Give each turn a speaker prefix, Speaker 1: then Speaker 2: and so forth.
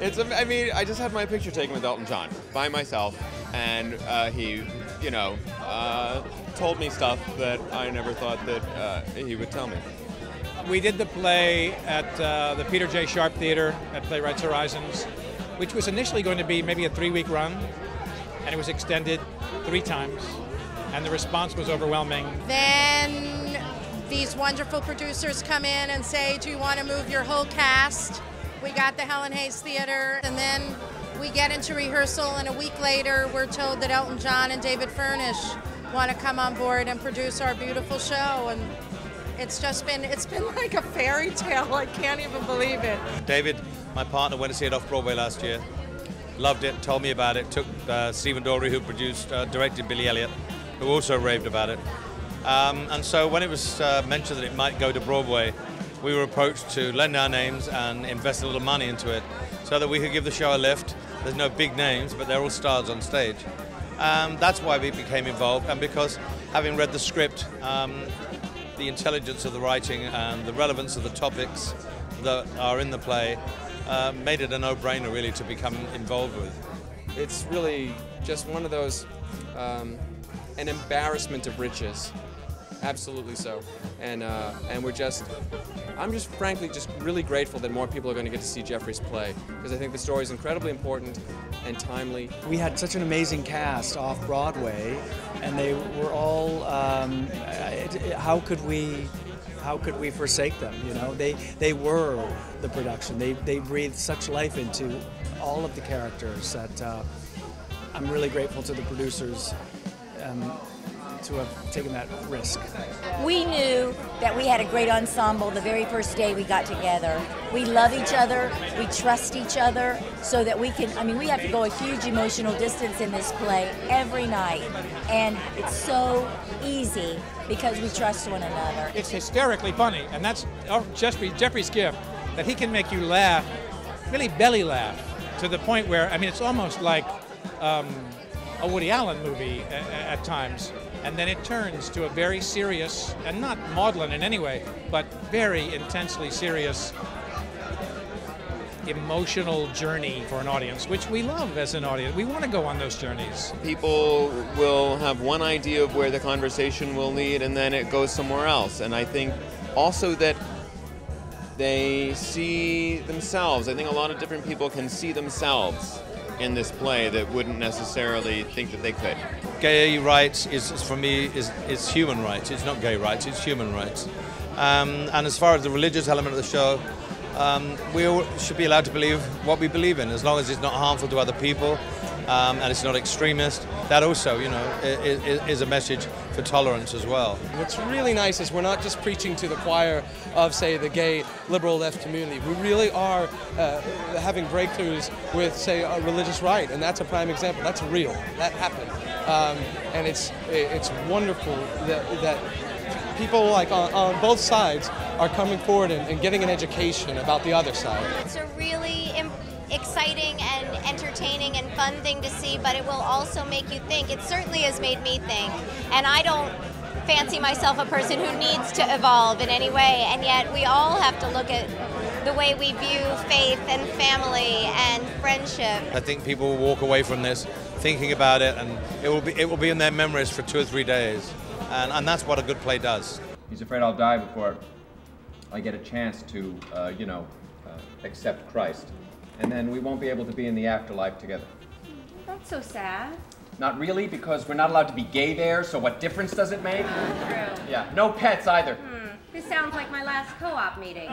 Speaker 1: I mean, I just had my picture taken with Elton John by myself, and he, told me stuff that I never thought that he would tell me.
Speaker 2: We did the play at the Peter J. Sharp Theater at Playwrights Horizons, which was initially going to be maybe a 3-week run, and it was extended 3 times, and the response was overwhelming.
Speaker 3: Then these wonderful producers come in and say, do you want to move your whole cast? We got the Helen Hayes Theater, and then we get into rehearsal, and a week later we're told that Elton John and David Furnish want to come on board and produce our beautiful show, and it's been like a fairy tale. I can't even believe it.
Speaker 4: David, my partner, went to see it off-Broadway last year. Loved it, told me about it, took Stephen Daldry, who directed Billy Elliot, who also raved about it. And so when it was mentioned that it might go to Broadway, we were approached to lend our names and invest a little money into it so that we could give the show a lift. There's no big names, but they're all stars on stage. That's why we became involved, and because having read the script, the intelligence of the writing and the relevance of the topics that are in the play made it a no-brainer, really, to become involved with.
Speaker 5: It's really just one of those, an embarrassment of riches. Absolutely so. And I'm just frankly just really grateful that more people are going to get to see Jeffrey's play, because I think the story is incredibly important and timely.
Speaker 6: We had such an amazing cast off Broadway, and they were all, how could we forsake them, you know? They were the production. They breathed such life into all of the characters that I'm really grateful to the producers to have taken that risk.
Speaker 7: We knew that we had a great ensemble the very first day we got together. We love each other, we trust each other, so that we can, we have to go a huge emotional distance in this play every night. And it's so easy because we trust one another.
Speaker 2: It's hysterically funny, and that's Jeffrey's gift, that he can make you laugh, really belly laugh, to the point where, it's almost like a Woody Allen movie at times. And then it turns to a very serious, and not maudlin in any way, but very intensely serious, emotional journey for an audience, which we love as an audience. We want to go on those journeys.
Speaker 1: People will have one idea of where the conversation will lead, and then it goes somewhere else. And I think also that they see themselves. I think a lot of different people can see themselves in this play that wouldn't necessarily think that they could.
Speaker 4: Gay rights for me is human rights. It's not gay rights, it's human rights. And as far as the religious element of the show, we all should be allowed to believe what we believe in, as long as it's not harmful to other people and it's not extremist. That also, is a message for tolerance as well.
Speaker 5: What's really nice is we're not just preaching to the choir of, say, the gay liberal left community. We really are having breakthroughs with, say, a religious right, and that's a prime example. That's real. That happened. And it's wonderful that people on both sides are coming forward and getting an education about the other side.
Speaker 8: It's a really exciting and entertaining and fun thing to see, but it will also make you think. It certainly has made me think, and I don't fancy myself a person who needs to evolve in any way, and yet we all have to look at the way we view faith and family and friendship.
Speaker 4: I think people will walk away from this thinking about it, and it will be in their memories for 2 or 3 days, and that's what a good play does.
Speaker 9: He's afraid I'll die before I get a chance to, accept Christ. And then we won't be able to be in the afterlife together.
Speaker 10: That's so sad.
Speaker 9: Not really, because we're not allowed to be gay there, so what difference does it make?
Speaker 10: True.
Speaker 9: Yeah, no pets either.
Speaker 10: This sounds like my last co-op meeting.